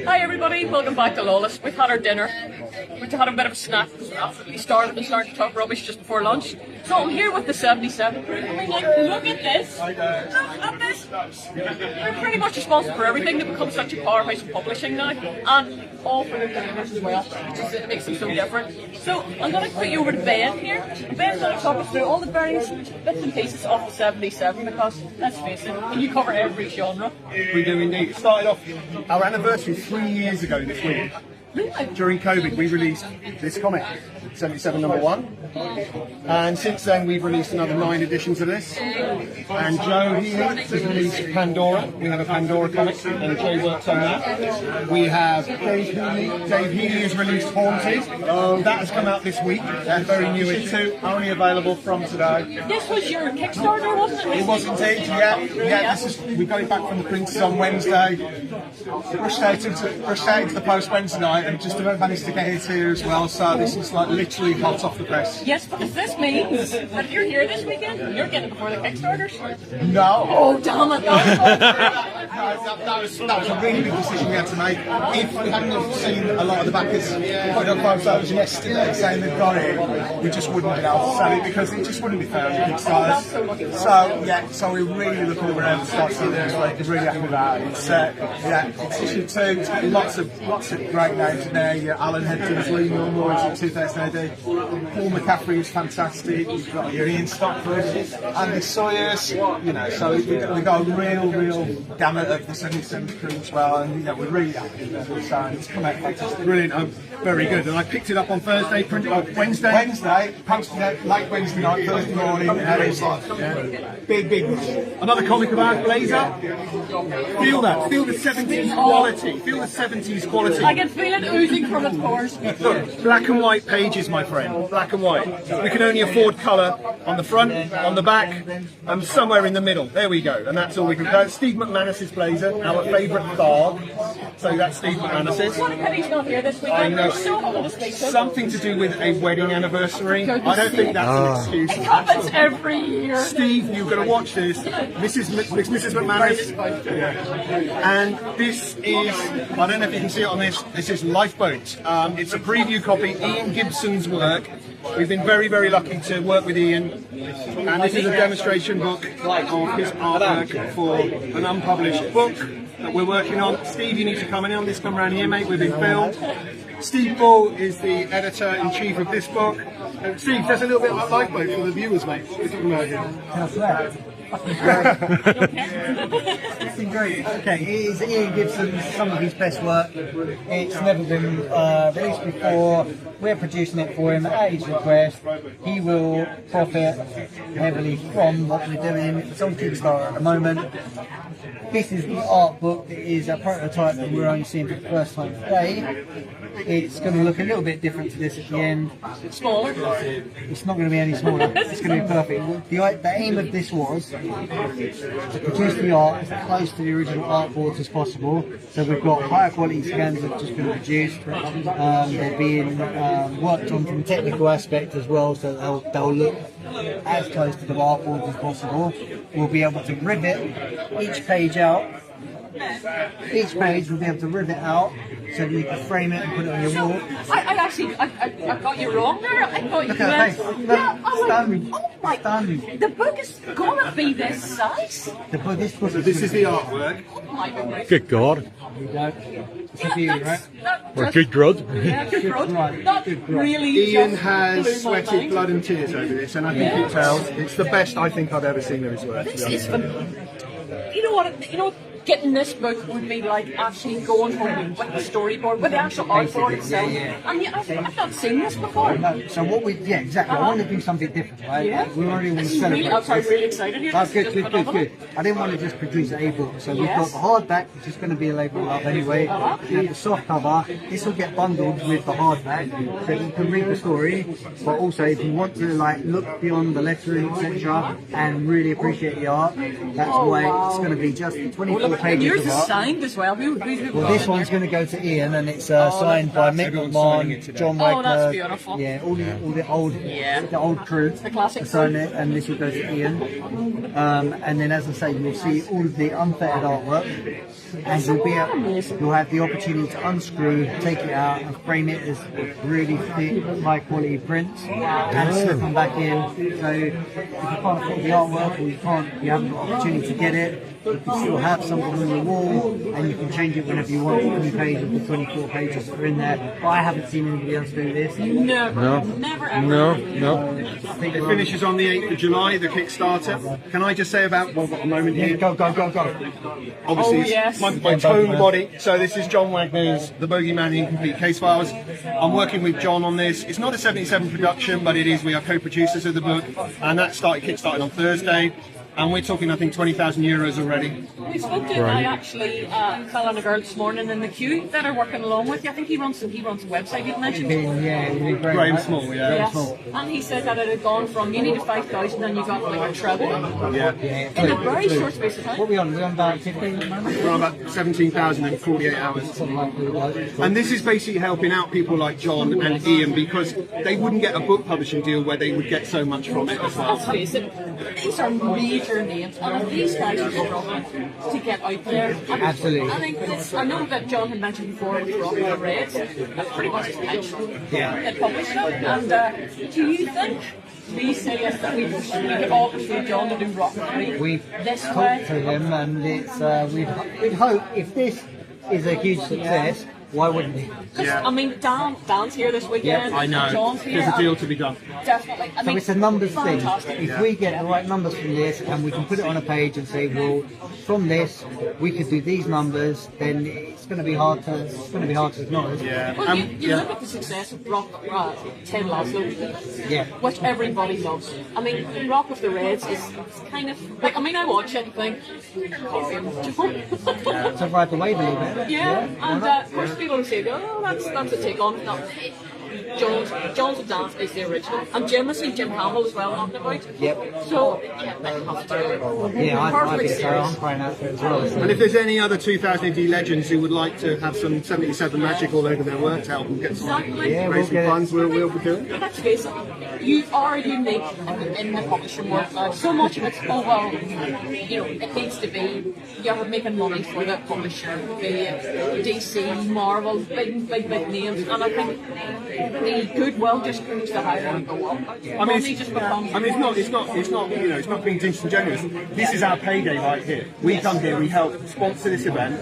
Hi everybody, welcome back to Lawless. We've had our dinner. We've had a bit of a snack because we're absolutely starving and starting to talk rubbish just before lunch. So I'm here with the 77 crew. I mean, like, look at this. Look at this. We're pretty much responsible for everything that becomes such a powerhouse in publishing now. And all for their gamers as well, which is, it makes them so different. So I'm going to put you over to Ben here. Ben's going to talk us through all the various bits and pieces of the 77 because, let's face it, you cover every genre. We do indeed. It started off our anniversary 3 years ago this week. During COVID, we released this comic, 77 #1, and since then we've released another 9 editions of this. And Joe here has released Pandora. We have a Pandora comic, and Joe works on that. We have Dave Healy. Dave Healy has released Haunted. That has come out this week. That's very new issue, only available from today. This was your Kickstarter, wasn't it? It was indeed, yeah. We got it back from the printers on Wednesday. Rushed out into the post Wednesday night and just about managed to get it here as well. So this is like literally hot off the press. Yes, because this means that if you're here this weekend, you're getting it before the Kickstarters. No. Oh, damn it. That was a really big decision we had to make. If we hadn't have seen a lot of the backers put up photos yesterday saying they've got it, we just wouldn't have been able to sell it because it just wouldn't be fair on the Kickstarters. So we're really looking forward to start selling this week. We're really happy with that. It's issue 2. It's got lots of great names in there. Alan Hedges, Lee Milmore, 2000 AD. Paul McCaffrey is fantastic. You've got your Ian Stockford, Andy Sawyers. You know, so we got a real gamut of the 77 crew as well, and we're really happy with it. So it's come out fantastic. Brilliant, very good. And I picked it up on Thursday, printed on Wednesday. Posted it late Wednesday night, Thursday morning, and it's like big. Another comic of ours, Blazer. Feel that, feel the 70s quality, I can feel it oozing from its pores. Look, black and white pages, my friend, black and white. We can only afford colour on the front, on the back, and somewhere in the middle. There we go, and that's all we can do. Steve McManus's Blazer, our favourite Tharg. So that's Steve McManus's. What a pity he's not here this weekend. I know. So Something to do with a wedding anniversary. I don't think that's an excuse. It happens every year. Steve, you've got to watch this. Mrs. McManus. And this is, I don't know if you can see it on this is Lifeboat. It's a preview copy, Ian Gibson's work. We've been very lucky to work with Ian, and this is a demonstration book of his artwork for an unpublished book that we're working on. Steve, you need to come in on this. Come around here, mate. We've been filmed. Steve Bull is the editor-in-chief of this book. Steve, there's a little bit about Lifeboat for the viewers, mate. What are you talking about here? It's been great. Okay, it is Ian Gibson's, some of his best work. It's never been released before. We're producing it for him at his request. He will profit heavily from what we're doing. It's on Kickstarter at the moment. This is the art book. It is a prototype that we're only seeing for the first time today. It's going to look a little bit different to this at the end. Smaller? It's not going to be any smaller. It's going to be perfect. The aim of this was to produce the art as close to the original artboards as possible. So we've got higher quality scans that have just been produced. They're being worked on from a technical aspect as well, so they'll look as close to the artboards as possible. We'll be able to rivet each page out. Each page we'll be able to rivet out so that you can frame it and put it on your wall. I got you wrong there. I thought you Look at that face. The book is gonna be this size. This is the artwork. Oh my goodness. Good God. It's a beauty, right? Or good grud. Yeah, good grud. That really Ian just has blew my sweated mind. blood and tears over this, and I think it tells. It's the best I think I've ever seen of his work. This is you know what? Getting this book would be like actually going home with the storyboard, with the actual artboard itself. And yeah, I've not seen this before. No, so what exactly, I want to do something different, right? Yeah. We already want to celebrate. I'm really excited here. Oh, This is just good. phenomenal. I didn't want to just produce a book, so we've Yes. got the hardback, which is going to be a label of love anyway. We have the soft cover. This will get bundled with the hardback, so you can read the story. But also, if you want to look beyond the lettering, etc., and really appreciate the art, that's why it's going to be just £24. 24 pages Yours of is art. signed as well. Well, this one's going to go to Ian, and it's signed by Mick Everyone's signing it McMahon, today. John Oh, Wagner. that's beautiful. Yeah, all the old crew. The classic are signing it, and this will go to Ian. And then, as I say, you'll see all of the unfettered artwork, and you'll have the opportunity to unscrew, take it out, and frame it as really thick, high quality prints, and slip them back in. So if you can't afford the artwork, or you haven't got opportunity to get it, you can still have something on your wall, and you can change it whenever you want. Any page of the 24 pages that are in there. But I haven't seen anybody else do this. Never ever. No. It finishes on the 8th of July, the Kickstarter. Can I just say about, well, I've got a moment here. Go. Obviously, Oh, it's yes. my tone body. So this is John Wagner's The Bogeyman in Incomplete Case Files. I'm working with John on this. It's not a 77 production, but it is. We are co-producers of the book, and that kickstarted on Thursday. And we're talking, I think, 20,000 euros already. We spoke to I actually a fella and a girl this morning in the queue that are working along with you. I think he runs a website you mentioned. Yeah, really great. Graham Small, yeah. Yes. And he said that it had gone from you needed 5,000 and you got like a treble Yeah. in a very short space of time. What are we on? We're on about 15 at the moment? We're on about 17,000 in 48 hours. Something like that. And this is basically helping out people like John and Ian, because they wouldn't get a book publishing deal where they would get so much from it as well. Let's face it, these are major names, and these guys are struggling to get out there. And Absolutely. I think I know that John had mentioned before with Rock the Reds, that's pretty much his pitch. That published it. And do you think these say yes that we could all persuade John to do Rock the Reds We've this talked way? to him, and it's we'd hope if this is a huge success, why wouldn't he? Because, I mean, Dan's here this weekend. I know. John's here. There's a deal to be done. Definitely. I So mean, it's a numbers thing. fantastic. If we get the right numbers from this, and we can put it on a page and say, well, from this we could do these numbers, then it's going to be hard to ignore. Isn't it? Yeah. Well, you look at the success of Rock, Ted Lasso, which everybody loves. I mean, Rock of the Reds is kind of like, I mean, I watch it and think, It's a right away, believe yeah, and of course people will say, oh, that's a take on. No. John's and Dan's is the original, and Jim, I see Jim Hamill as well knocking about. Yep. So yeah, they have to. Yeah, I Perfect think so. series. I'm crying out for it as well. And if there's any other 2000 AD legends who would like to have some 77 magic all over their work to help them get some Exactly. Yeah, raise we'll some get it. funds, we'll be doing it. Let's face it, you are unique in the publishing world now. So much of it's, oh well, you know, it needs to be, you're making money for the publisher, the DC, Marvel, big names, and I think the goodwill just goes to higher and go up. Money just becomes. I mean, it's not, you know, it's not being disingenuous. This is our payday right here. We come here, we help sponsor this event.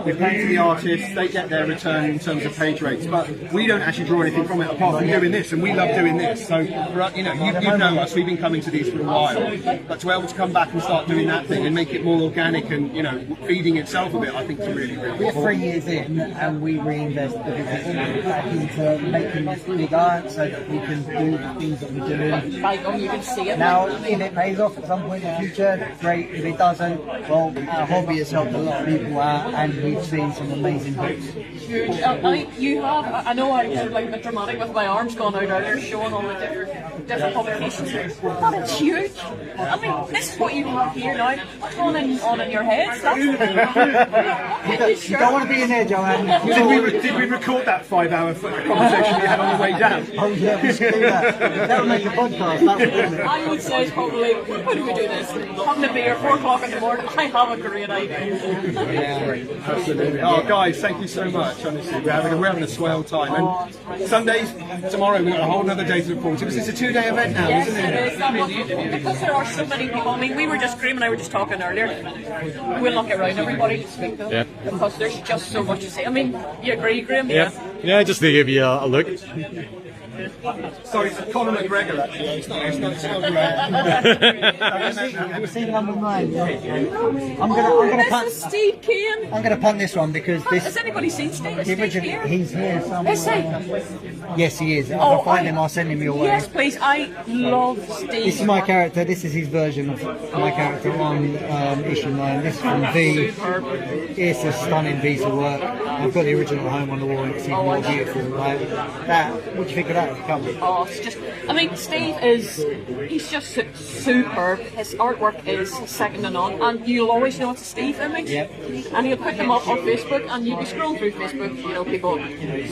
We pay to the artists, they get their return in terms of page rates, but we don't actually draw anything from it apart from doing this, and we love doing this. So, you know, you know us, we've been coming to these for a while, but to be able to come back and start doing that thing and make it more organic and, you know, feeding itself a bit, I think is really, really We're cool. 3 years in, and we reinvest everything back into making this big art so that we can do the things that we're doing. Like, oh, you can see it. Now, if it pays off at some point in the future, great. If it doesn't, well, our hobby has helped a lot of people out, and we've seen some amazing books. Huge. I know I was like a bit dramatic with my arms going out earlier, showing all the different publications. But it's huge. I mean, this is what you have here now. What's going on in your heads? That's You don't want to be in there, Joanne. Did we record that 5-hour conversation we had on the way down? Oh yeah, we should do that. That would make a podcast. That would, wouldn't it? I would say it's probably, when do we do this? Having a beer, 4 o'clock in the morning. I have a great idea. Yeah. Absolutely. Oh, guys, thank you so much. Honestly, we're having a swell time. And Sundays, tomorrow, we've got a whole other day to look forward to. This is a 2-day event now, Yes, isn't it it? is. That was, because there are so many people. I mean, we were just, Graham and I were just talking earlier. We'll not get around everybody to speak to them because there's just so much to say. I mean, you agree, Graham? Yeah, just to give you a look. Sorry, it's Conor McGregor, actually. It's not Have you seen number 9? I'm Oh, gonna this punt. is Steve Kane. I'm gonna punt this one because Has this. anybody seen Steve Originally, Kane? he's here somewhere. Is he? Yes, he is. If I find him, I'll send him your way. Yes, please. I love Steve. This is my character. This is his version of my character on issue 9. This is from V. It's a stunning piece of work. I've got the original at home on the wall, and it's even more beautiful. Right? What do you think of that? excited to come. Oh, it's just, I mean, he's just superb. His artwork is second to none, and you'll always know it's a Steve image. Yep. And he'll put them up on Facebook, and you'll be scrolling through Facebook, you know, people,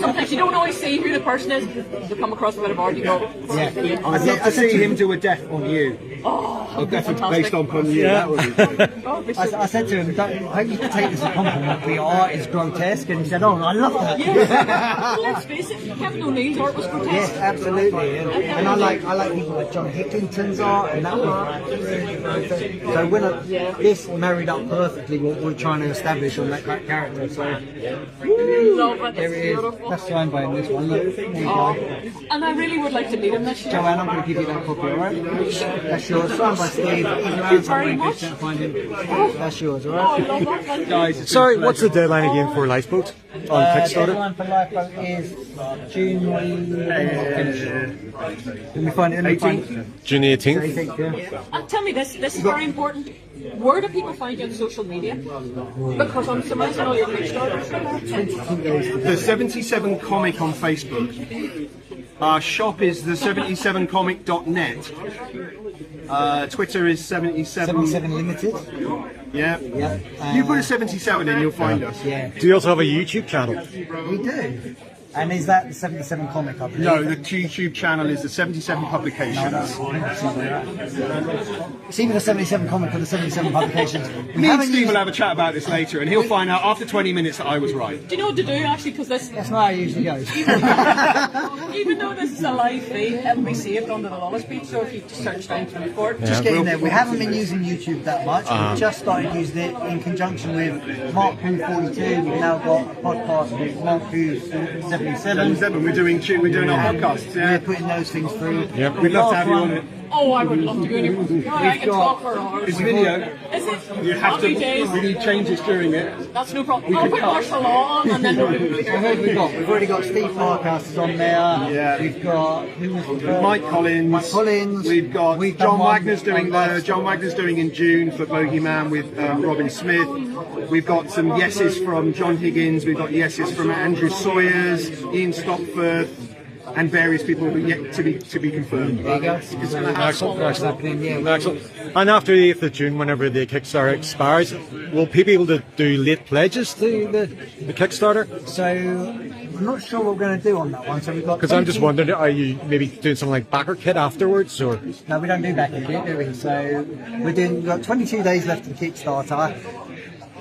sometimes you don't always see who the person is, you come across a bit of art, you go, Yeah. I'd love to see him do a death on you. oh, Definitely fantastic. based on you. That would be good. Oh, it'd be so- I said to him, I hope you can take this as a compliment. The art is grotesque, and he said, "Oh, I love that." yeah. Let's face it, Kevin O'Neill's art was grotesque. Yes, absolutely. And I like people like John Hickington's art and that art. So this married up perfectly what we're trying to establish on that character. So Love it, there it's it is. beautiful. That's signed by him. This one. Look. There you Oh, go. and I really would like to meet him this year. Joanne, I'm going to give you that copy, alright? That's yours. Signed by Steve. He's around somewhere in Gibson to find him. That's yours, Oh, I alright? love that. Thank you. Guys, it's Sorry, been a what's the deadline again for Lifeboat on Kickstarter? Deadline for Lifeboat is June. Let me find it. Let me find it. June 18th. 18th, yeah. And tell me this is very important. Where do people find you on social media? Because I'm surprised all your Kickstarters. The 77 Comic on Facebook. Our shop is the 77comic.net. Twitter is 77. 77 Limited. Yeah. Yeah. You put a 77 in, you'll find us. Yeah, Do you also have a YouTube channel? we do. And is that the 77 comic? I believe? No, the YouTube channel is the 77 Publications. It's either the 77 comic or the 77 publications. We Me and haven't Steve used. will have a chat about this later, and he'll find out after 20 minutes that I was right. Do you know what to do actually? Because this, That's not how it usually goes. even though this is a live feed, it'll be saved under the Lawless feed. So if you just search down to report, Just getting there. We haven't been using YouTube that much. We've just started using it in conjunction with Mark Who 42. We've now got a podcast with Mark Who 77. 77, we're doing our podcasts. We're Yeah. putting those things through. Yep. We'd love to have you on it. oh, I would love to go anywhere. I can got- talk for hours. It's video. Is it? You have to. Happy days. We need changes during it. That's no problem. I'll put martial law on and then we'll be I heard here. we've already got Steve Parkhurst on there. Yeah. We've got who was the first? Mike Collins. Mike Collins. We've got We've John done one Wagner's doing on John Wagner's doing in June for Bogeyman with Robin Smith. We've got some yeses from John Higgins. We've got yeses from Andrew Sawyers, Ian Stopforth, and various people who are yet to be confirmed. There you go. Excellent, excellent. Yeah, Excellent. And after the 8th of June, whenever the Kickstarter expires, will people be able to do late pledges to the Kickstarter? So I'm not sure what we're going to do on that one. So we've got. Because I'm just 20 wondering, are you maybe doing something like backer kit afterwards, or? No, we don't do back end, do we? So we've got 22 days left of the Kickstarter.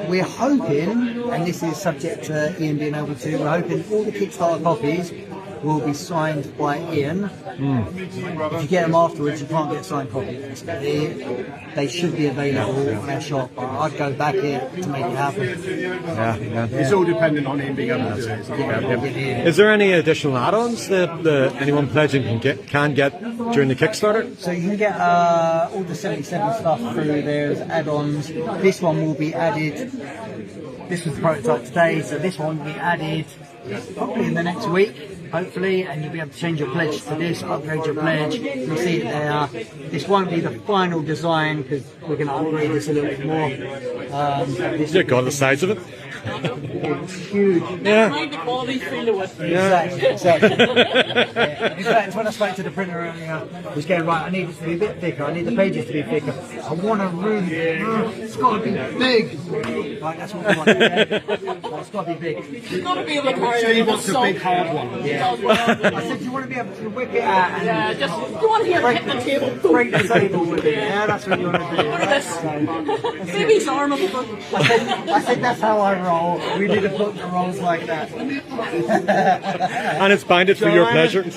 We're hoping, and this is subject to Ian being able to, we're hoping all the Kickstarter copies will be signed by Ian. If you get them afterwards, you can't get signed copies. They should be available on our shop. I'd go back here to make it happen. Yeah. It's all dependent on him being able to do it. Is there any additional add-ons that anyone pledging can get during the Kickstarter? So you can get all the 77 stuff through there as add-ons. This one will be added. This was the prototype today, so this one will be added probably in the next week, hopefully, and you'll be able to change your pledge to this, upgrade your pledge. You'll see it there. This won't be the final design because we're going to upgrade this a little bit more. You got the size of it. It's huge. Yeah. Mind the quality feel of it. Exactly. Yeah. In fact, when I spoke to the printer earlier, I was going, right, I need it to be a bit thicker, I need the pages to be thicker. I want a room, it's got to be big. Right, that's what we want. It's got to be big. You've got to be able to carry Steve it wants a big hard one. I said, do you want to be able to whip it out and Yeah, just go on here, hit the table. break the table with it? Yeah, that's what you want to do. Look at this. Baby's arm of the I said, that's how I roll. We need to book the rolls like that. And it's binded for your pleasure. I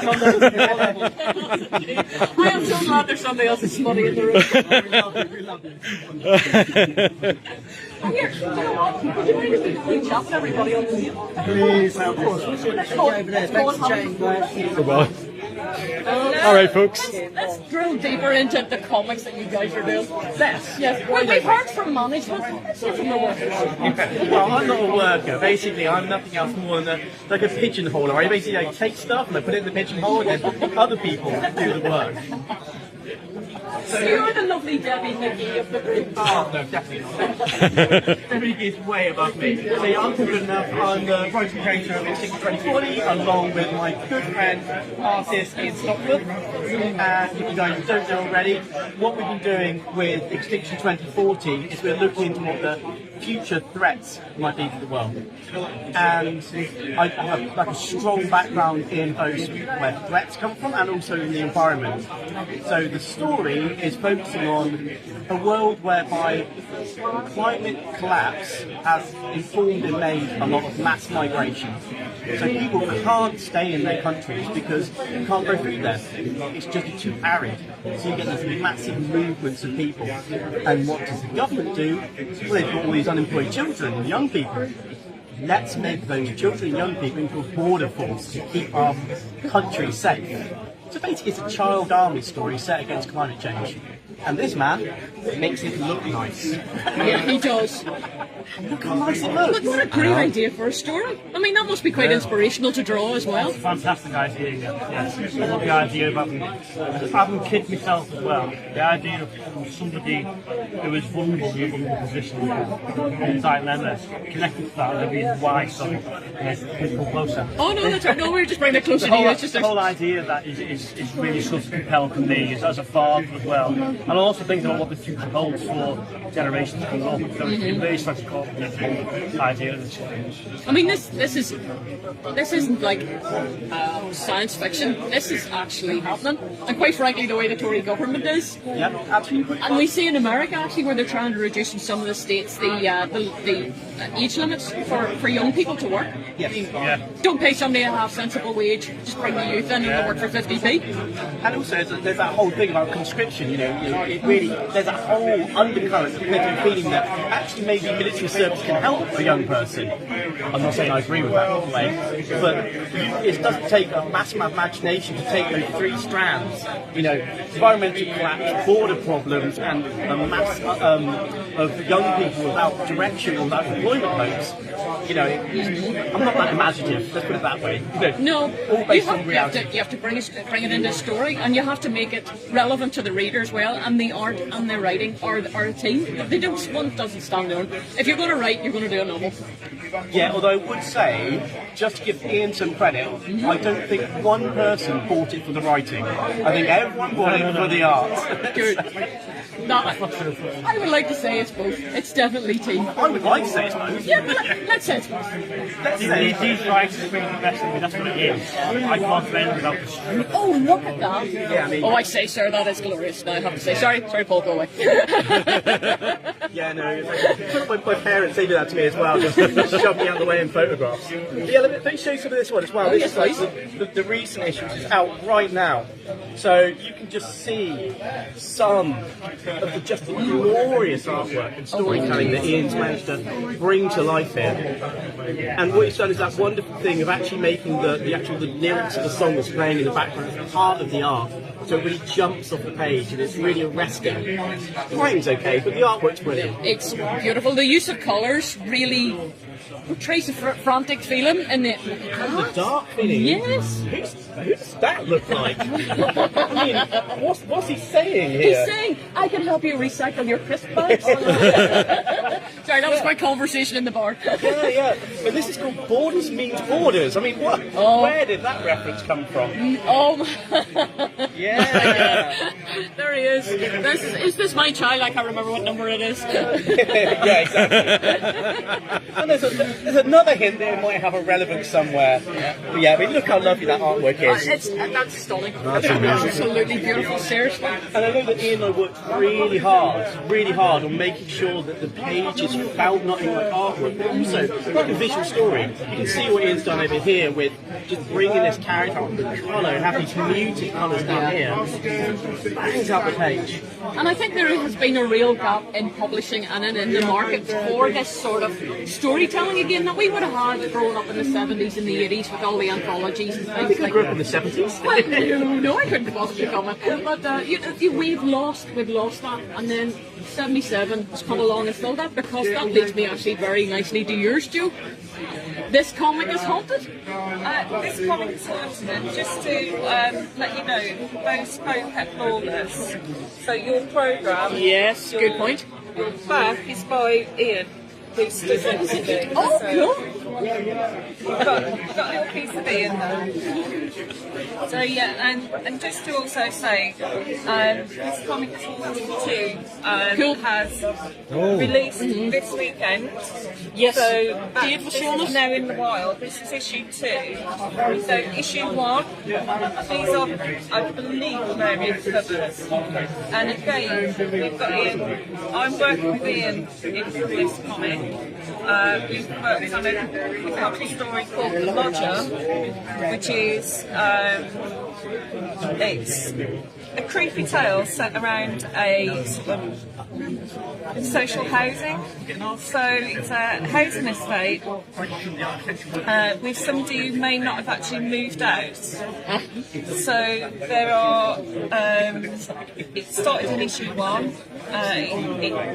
am so glad there's somebody else's money in the room. Here, you know what? Would you mind if we reach out to everybody on the table? Please, of course. Let's go. Over there. Let's go and Thanks for have chatting, guys. Well, all right, folks. Let's drill deeper into the comics that you guys are doing. Yes. We've heard from management. Let's hear from the workers. Well, I'm not a worker. Basically, I'm nothing else more than like a pigeonholer. I basically take stuff and I put it in the pigeonhole, and then other people do the work. So you're the lovely Debbie McGee of the group. Oh, no, definitely not. Debbie is way above me. So yeah, I'm good enough. I'm the writer and creator of Extinction 2040, along with my good friend, artist Ian Stockford. And if you guys don't know already, what we've been doing with Extinction 2040 is we're looking into what the future threats might be to the world. And I have like a strong background in both where threats come from and also in the environment. So the story is focusing on a world whereby climate collapse has informed and made a lot of mass migration. So people can't stay in their countries because you can't grow food there. It's just too arid. So you get these massive movements of people. And what does the government do? Well, they've got all these unemployed children and young people. Let's make those children and young people into a border force to keep our country safe. So basically it's a child army story set against climate change. And this man makes it look nice. Yeah, he does. Look how nice it looks. Look, what a great idea for a story. I mean, that must be quite inspirational to draw as well. Fantastic idea, yes. I love the idea of having kids myself as well. The idea of somebody who is vulnerable in a vulnerable position, like members, connected to that and the reason why, so people closer. Oh no, that's right. No, we're just bringing it closer to you. It's just The whole idea of that is really sort of compelling for me as a father as well. And I also think about what the future holds for generations coming up. So it's really trying to call the idea of this. I mean, this isn't like science fiction. This is actually happening, and quite frankly, the way the Tory government is. Yep, absolutely. And we see in America actually where they're trying to reduce in some of the states the age limits for young people to work. Yes. Yeah. Don't pay somebody a half sensible wage. Just bring the youth in and they'll work for 50p. And also there's that whole thing about conscription, it really, there's that whole undercurrent of the feeling that actually maybe military service can help a young person. I'm not saying I agree with that, by the way, but it doesn't take a massive imagination to take those three strands, environmental collapse, border problems, and a mass of young people without direction or without employment hopes. I'm not that imaginative, let's put it that way. No, all based on reality. you have to bring it into a story, and you have to make it relevant to the reader as well, and the art and the writing are a team. One doesn't stand alone. If you're going to write, you're going to do a novel. Yeah, although I would say, just to give Ian some credit, I don't think one person bought it for the writing. I think everyone bought it for the art. Good. I would like to say it's both. It's definitely team. I would like to say it's both. Yeah, but let's say it's both. Let's say These writers bring the best of me, that's what it is. I can't spend without the story. Oh, look at that. Yeah, I mean, I say, sir, that is glorious. Now I have to say, sorry, Paul, go away. yeah, no, my parents, they do that to me as well, just shove me out of the way in photographs. But yeah, let me show you some of this one as well. This is like the recent issue, which is out right now. So you can just see some of the just glorious artwork and storytelling that Ian's managed to bring to life here. And what he's done is that wonderful thing of actually making the lyrics of the song that's playing in the background part of the art. So it really jumps off the page and it's really arresting. The writing's okay, but the artwork's brilliant. It's beautiful. The use of colours really portrays a frantic feeling in the The dark feeling. Yes. Who does that look like? I mean, what's he saying here? He's saying, I can help you recycle your crisp bags. Sorry, that was my conversation in the bar. Yeah. But this is called Borders Means Borders. I mean, what? Oh. Where did that reference come from? Oh, Yeah. there he is. Is this my child? I can't remember what number it is. Yeah, exactly. And there's another hint that it might have a relevance somewhere. But yeah, I mean, look how lovely that artwork is. That's stunning. That's amazing. Absolutely beautiful, seriously. And I know that Ian and I worked really hard on making sure that the pages felt not only like artwork, but also like a visual story. You can see what Ian's done over here with just bringing this character out with the colour and having these muted colours down here. Bangs out the page. And I think there has been a real gap in publishing and in the market for this sort of storytelling again that we would have had growing up in the 70s and the 80s with all the anthologies and I things think I like grew up that. in the 70s. Well, no, I couldn't possibly comment. But we've lost that, and then 77 has come along and filled that, because that leads me actually very nicely to yours, Joe. This comic is haunted. This comic is haunted, just to let you know, both spoke at Lawless. So your programme... Yes, good point. Your back is by Ian, who's presenting. Oh, cool. I've got a little piece of Ian there. So yeah, and just to also say, this comic is haunted too. Has released this weekend. Yes. So Dave was showing us. now in the wild. This is issue 2. So issue 1, these are, I believe, variant covers. And again, we've got Ian. I'm working with Ian in this comic. We've worked on a couple story called The Lodger, which is it's a creepy tale set around a sort of social housing. So it's a housing estate with somebody who may not have actually moved out. So there are, it started in issue 1.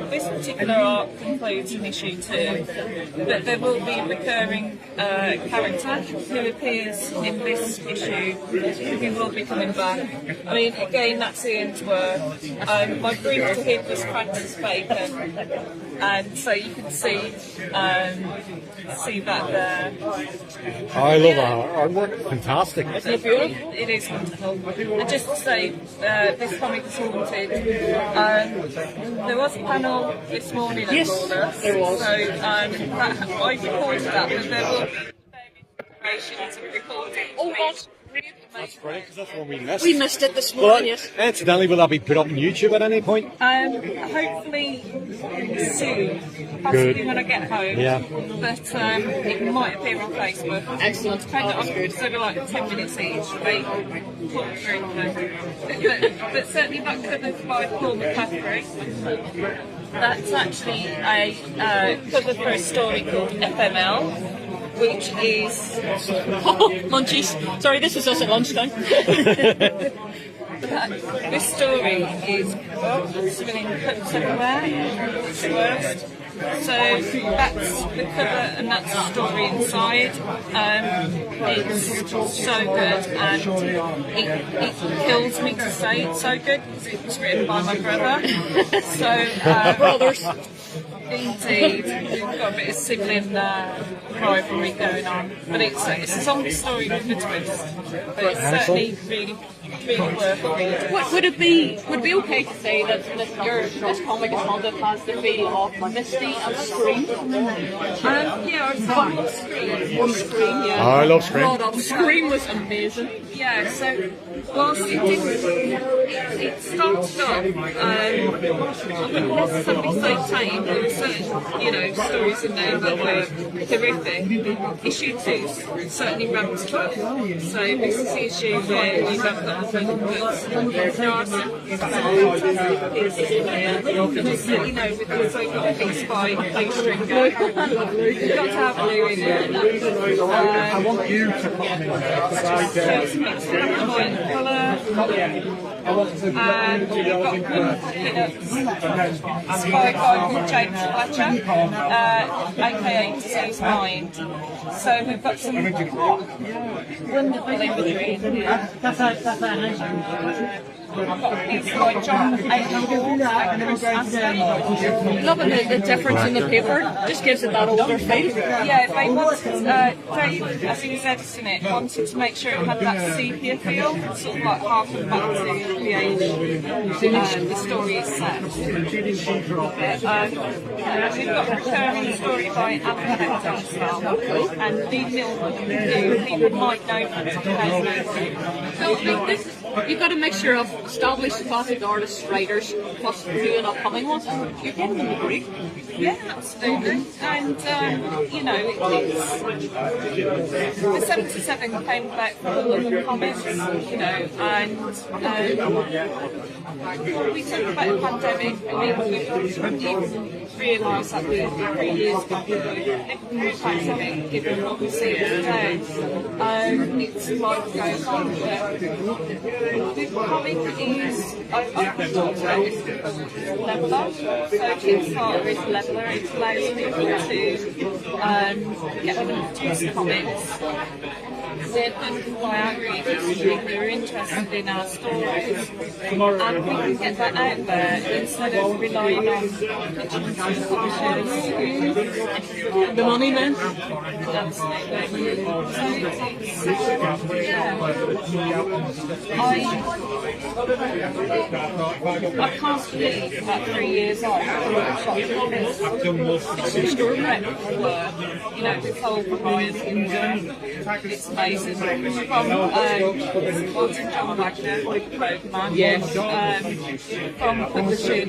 This particular arc concludes in issue 2, but there will be a recurring character who appears in this issue who will be coming back. I mean, again, that's Ian's work. My brief to him was Francis Bacon, and so you can see that there. I love our artwork. Fantastic. Isn't it beautiful? It is wonderful. And just to say, this comic is haunted. There was a panel this morning at Lawless. There was. So I recorded that, but there will be variations of recording. Oh, gosh. That's brilliant, because that's one we missed. We missed it this morning, yes. Incidentally, will that be put up on YouTube at any point? Hopefully soon, possibly when I get home. Yeah. But it might appear on Facebook. Excellent. Depending on sort of like 10 minutes each. They put through but certainly that covered by Paul McCaffrey. That's actually a cover for a story called FML. Which is Munchies. Sorry, this is us at lunchtime. this story is swimming cups everywhere. It's the worst. So that's the cover and that's the story inside. It's so good, and it kills me to say it's so good because it was written by my brother. So Brothers. Indeed, we've got a bit of sibling rivalry going on, but it's a zombie story with a twist. But it's certainly really worth it. Would it be okay to say that this comic is haunted has the feel of Misty and Scream? Yeah, I love Scream. Scream, yeah. I love Scream. Brought up. Scream was amazing. Yeah, so whilst it started off, I wouldn't necessarily say tame, there were certain, stories in there that were horrific. Issue 2 certainly ramped up. So this is the issue where you have got the books, there are some pieces in there. Just so you know, with also got a piece by Blue Stringer. You've got to have blue in there. I want you to put them in there. It's mixed black and white colour. And we've got it's by a guy called James Fletcher, aka Disease Mind. So we've got some wonderful imagery in here. We've got a piece by John Loving the difference in the paper. Just gives it that older feel. Yeah, they wanted, Dave, as he was editing it, wanted to make sure it had that sepia feel, sort of like harking back to the age the story is set. We've got a recurring story by Alan Hector as well, and Lee Milman, who people might know from 2008. You've got a mixture of established classic artists, writers, plus doing upcoming ones. You're getting them a break. Yeah, absolutely. And, the 77 came back from the London Comics, and we talked about the pandemic. I mean, we didn't realise that we were 3 years back in the pandemic, given what we see today. It's life goes on. The comic is, I've talked about this leveler. So Kickstarter is leveler. It allows people to get them to produce comics. Then can buy our readers if they're interested in our stories. And we can get that out there instead of relying on pitching to publishers. The money then? Absolutely. So I can't believe at 3 years on, it's extraordinary work. You know, this whole provider's been done. It's amazing. From supporting John Wagner, Pokemon, Yes. From publishing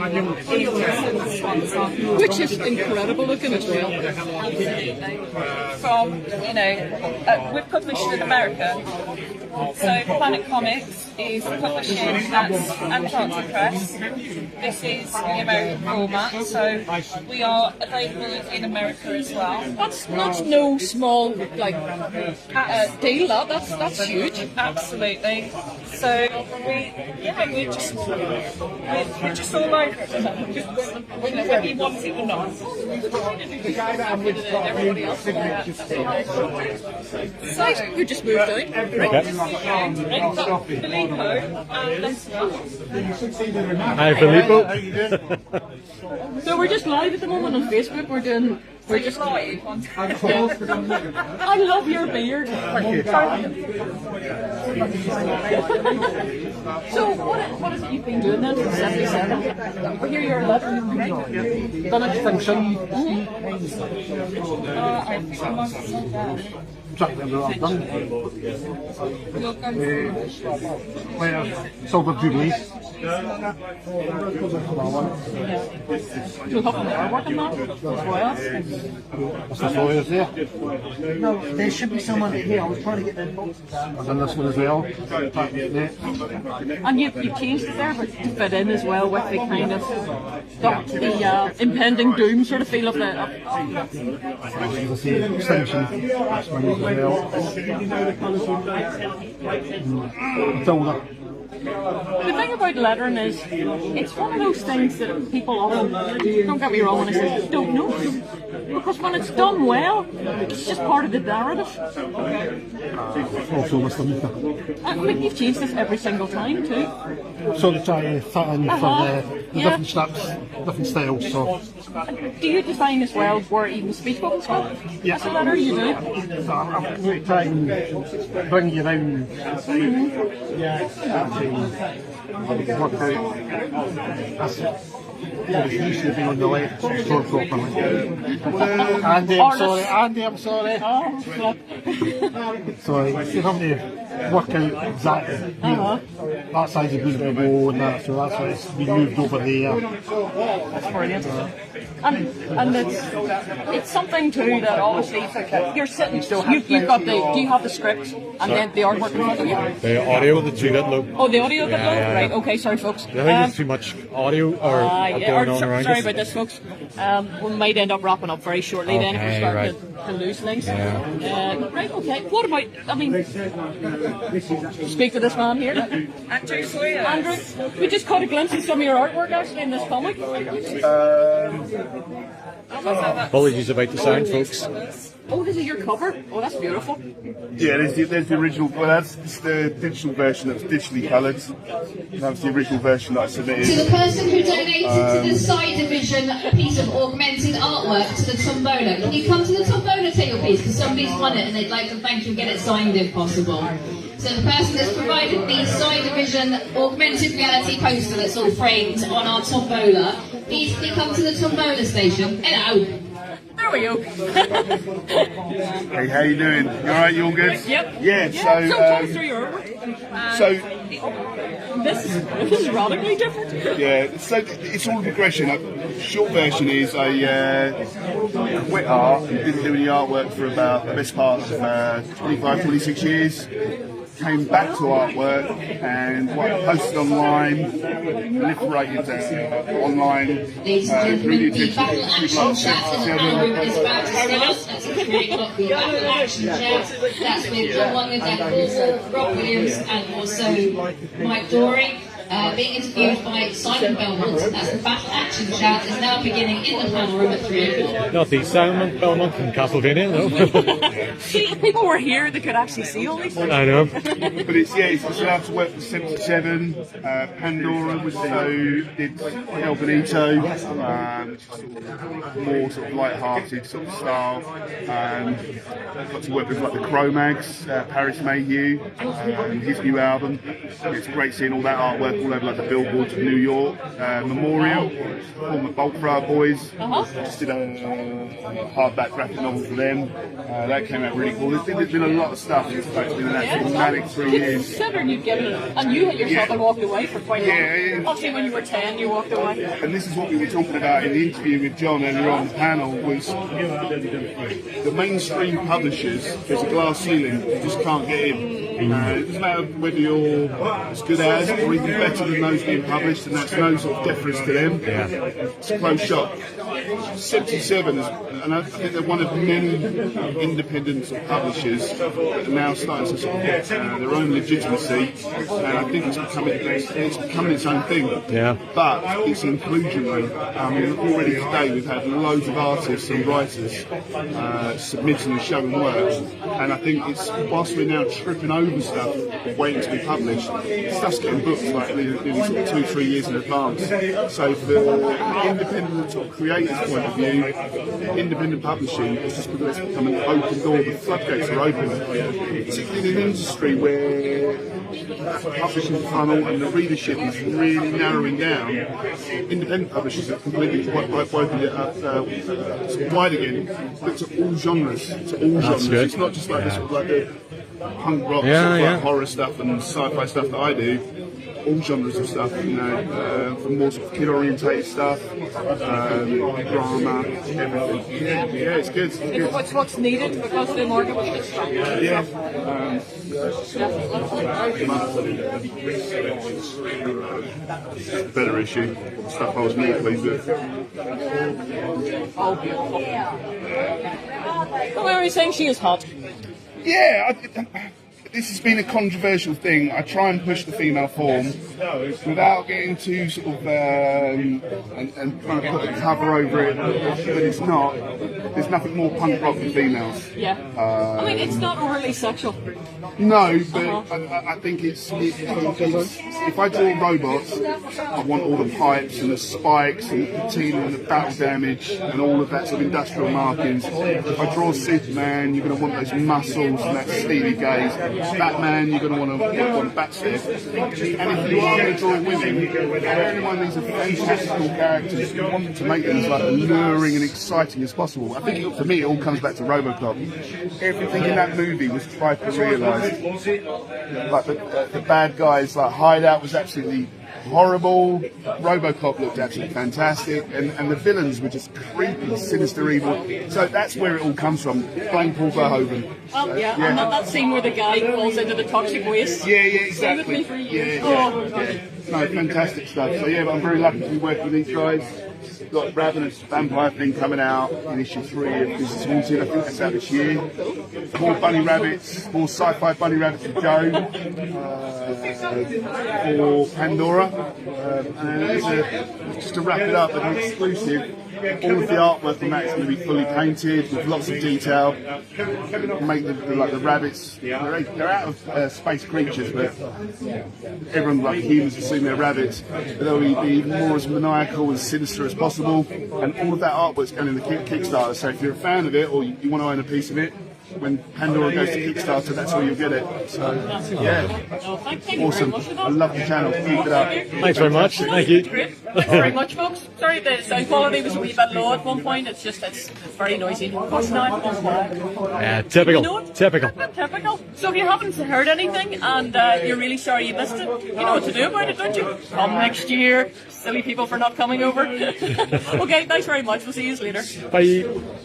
Gibson sponsor. Which is incredible looking as well. Absolutely. From, you know, we're published in America. So Planet Comics is publishing, that's Antarctic Press. This is the American format, so we are available in America as well. That's no small deal. That's huge. Absolutely. So we're just all over it. Whether you want it or not. Everybody else. So You just moved out. Filippo and Lester. Hi, Filippo. So we're just live at the moment on Facebook. We're just live. I love your beard. So what is it you've been doing then since '77? We hear you're a letter. Done it function. Silver Jubilees. You'll help them are working on as well. What's the lawyers there? No, there should be someone here. I was trying to get their boxes out. I've done this one as well. And you've changed it there, but to fit in as well with the kind of the impending doom sort of feel of the. As I say, extension. That's one as well. Matilda. The thing about lettering is, it's one of those things that people often, don't get me wrong when I say, don't know. Because when it's done well, it's just part of the narrative. Also Mr. Mika. I mean, you've changed this every single time too. So they try to fit in for the different strips, different styles. So Do you define as well where even speech bubbles go? yeah, As a letter, you do. So I'm going to try and bring you around. Work out. That's used to be on the left store properly. Andy, I'm sorry. So you're having to work out exactly that size of good to go and that, so that's why it's been moved over there. That's brilliant. And it's something too that obviously you're sitting. You've got do you have the script and then the artwork in front of you? The audio, the 2-bit loop. Oh, the audio bit, Yeah. right? Okay, sorry, folks. I think there's too much audio or going on around sorry us. about this, folks. We might end up wrapping up very shortly then if we Okay, start right. to lose things. Yeah. Right, okay. What about, I mean, speak to this man here. Andrew Sawyer. Andrew, we just caught a glimpse of some of your artwork actually in this comic. Apologies about the sound, folks. Oh, this is your cover? Oh, that's beautiful. Yeah, there's the original. Well, that's the digital version that's digitally coloured. That was the original version that I submitted. To the person who donated to the side division a piece of augmented artwork to the Tombola. Can you come to the Tombola table, please? Because somebody's won it and they'd like to thank you and get it signed if possible. So the person that's provided the side division augmented reality poster that's all framed on our Tombola, please can you come to the Tombola station? Hello. There we go. Hey, how you doing? You alright? You all good? Yep. Yeah. So talk us through your artwork. So This is radically different. yeah, so it's all progression. Short version is I quit art and didn't do any artwork for about the best part of 25, 26 years. Came back to artwork and posted online, proliferated online. Ladies and gentlemen, the battle action chat and Andrew is about to start at That's at 3 o'clock for your battle action chat. That's with one with Paul, Rob Williams, and also Mike Dory. Being interviewed by Simon Belmont. That's the battle action chat is now beginning in the panel room at 3 o'clock. Not the Simon Belmont from Castlevania, no. See, if people were here, they could actually see all these things. I know. But it's allowed to work for 77. Pandora was did El Benito, more sort of light-hearted sort of style. Got to work with like the Cro-Mags, Paris Mayhew, his new album. It's great seeing all that artwork all over like the billboards of New York. Memorial, former Bolt Thrower Boys. Just did a hardback graphic novel for them. That came out really cool. There's been a lot of stuff. It's been an absolute manic 3 years. Considering you've given it, and you yourself had walked away for quite a long. Obviously, when you were 10, you walked away. And this is what we were talking about in the interview with John earlier on the panel, was the mainstream publishers, there's a glass ceiling, you just can't get in. It doesn't matter whether you're as good as or even better than those being published, and that's no sort of deference to them. It's a closed shop. 77 is, and I think they're one of many independent sort of publishers that are now starting to sort of get their own legitimacy, and I think it's becoming its own thing. Yeah. But it's inclusionary. I mean, already today we've had loads of artists and writers submitting and showing work, and I think it's whilst we're now tripping over stuff waiting to be published, stuff's getting booked like nearly sort of 2-3 years in advance. So for the independent sort of creators point of view, independent publishing has just become an open door. The floodgates are open, particularly in an industry where the publishing funnel and the readership is really narrowing down. Independent publishers have completely woken it up sort of wide again, but to all genres. It's not just like this sort of like the punk rock, sort of like horror stuff and sci-fi stuff that I do. All genres of stuff, you know, from more sort of kid-orientated stuff, drama, everything. Yeah, it's good. It's good. What's needed because the market was just strong. Yeah. Better issue. Stuff I was really pleased with. Well, were you saying she is hot? Yeah. This has been a controversial thing. I try and push the female form without getting too sort of and trying to put a cover over it, but it's not. There's nothing more punk rock than females. Yeah. I mean, it's not overly sexual. No, but I think it's if I draw robots, I want all the pipes and the spikes and the patina and the battle damage and all of that sort of industrial markings. If I draw Superman, you're going to want those muscles and that steely gaze. Batman, you're going to want a bat step. And if you are going to draw women, bear in mind these are fantastical characters. You want to make them as like alluring and exciting as possible. I think for me it all comes back to RoboCop. Everything in that movie was tried to realise. Like the bad guys, like Hideout was absolutely horrible. RoboCop looked absolutely fantastic, and the villains were just creepy, sinister, evil. So that's where it all comes from. Blame Paul Verhoeven. And that scene where the guy falls into the toxic waste. Yeah, exactly. Stayed with me for years. No, fantastic stuff. So yeah, I'm very lucky to be working with these guys. Got Ravenous Vampire thing coming out in issue 3 of Business Wanted. I think that's out this year. More bunny rabbits, more sci-fi bunny rabbits to go for Pandora. And just to wrap it up, an exclusive. All of the artwork on that is going to be fully painted with lots of detail. Make the rabbits. They're out of space creatures, but everyone like humans assume they're rabbits. But they'll be even more as maniacal and sinister as possible. And all of that artwork's going in the Kickstarter. So if you're a fan of it or you want to own a piece of it, when Pandora goes to Kickstarter, that's where you'll get it. So, yeah. Awesome. I love the channel. Keep it up. Thanks very much. Thank you. Thanks very much, folks. Sorry, the sound quality was a wee bit low at one point. It's very noisy. Of course now. Typical. Typical. So if you haven't heard anything and you're really sorry you missed it, you know what to do about it, don't you? Come next year. Silly people for not coming over. Okay, thanks very much. We'll see you later. Bye.